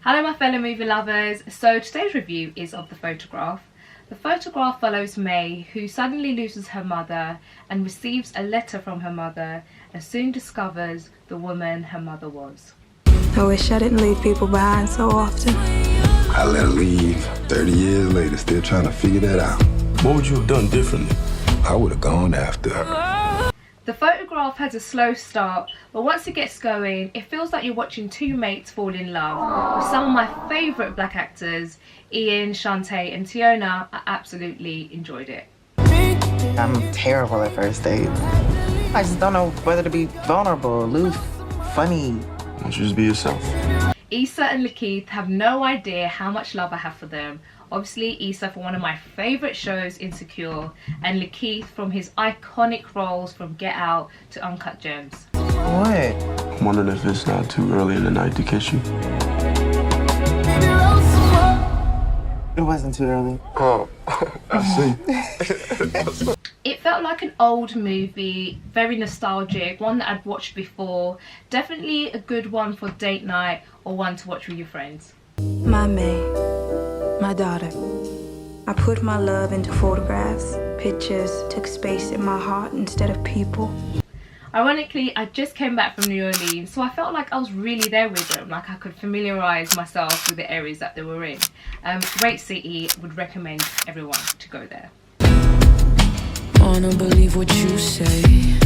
Hello my fellow movie lovers, so today's review is of The Photograph. The Photograph follows May, who suddenly loses her mother and receives a letter from her mother and soon discovers the woman her mother was. I wish I didn't leave people behind so often. I let her leave 30 years later, still trying to figure that out. What would you have done differently? I would have gone after her. The Photograph has a slow start, but once it gets going, it feels like you're watching two mates fall in love. With some of my favourite black actors, Ian, Shantae and Tiona, I absolutely enjoyed it. I'm terrible at first dates. I just don't know whether to be vulnerable, aloof, funny. Why don't you just be yourself? ISSA and LAKEITH have no idea how much love I have for them. Obviously ISSA for one of my favourite shows, Insecure, and LAKEITH from his iconic roles from Get Out to Uncut Gems. What? I'm wondering if it's not too early in the night to kiss you. It wasn't too early. Oh, I see. It felt like an old movie, very nostalgic, one that I'd watched before. Definitely a good one for date night or one to watch with your friends. My May, my daughter. I put my love into photographs, pictures, took space in my heart instead of people. Ironically, I just came back from New Orleans, so I felt like I was really there with them, like I could familiarise myself with the areas that they were in. Great city, would recommend everyone to go there. Wanna believe what you say.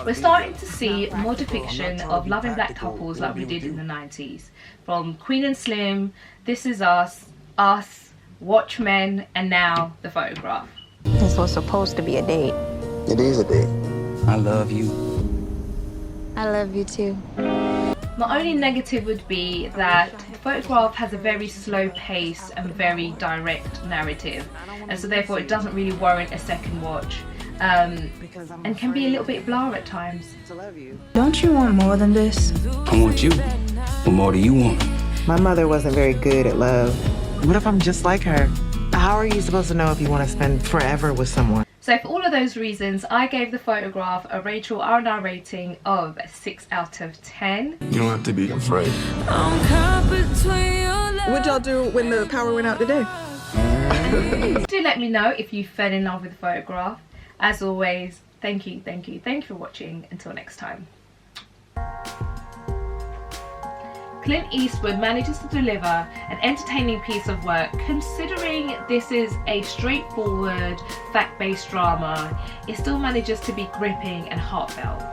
We're starting to see more depiction of loving black couples like we did in the 90s. From Queen and Slim, This Is Us, Watchmen, and now The Photograph. This was supposed to be a date. It is a date. I love you. I love you too. My only negative would be that The Photograph has a very slow pace and very direct narrative, and so therefore it doesn't really warrant a second watch, and can be a little bit blah at times. Don't you want more than this? I want you. What more do you want? My mother wasn't very good at love. What if I'm just like her? How are you supposed to know if you want to spend forever with someone? So for all of those reasons, I gave The Photograph a Rachael RnR rating of 6 out of 10. You don't have to be afraid. What'd y'all do when the power went out today? Do let me know if you fell in love with The Photograph. As always, thank you for watching. Until next time. Clint Eastwood manages to deliver an entertaining piece of work considering this is a straightforward, fact-based drama. It still manages to be gripping and heartfelt.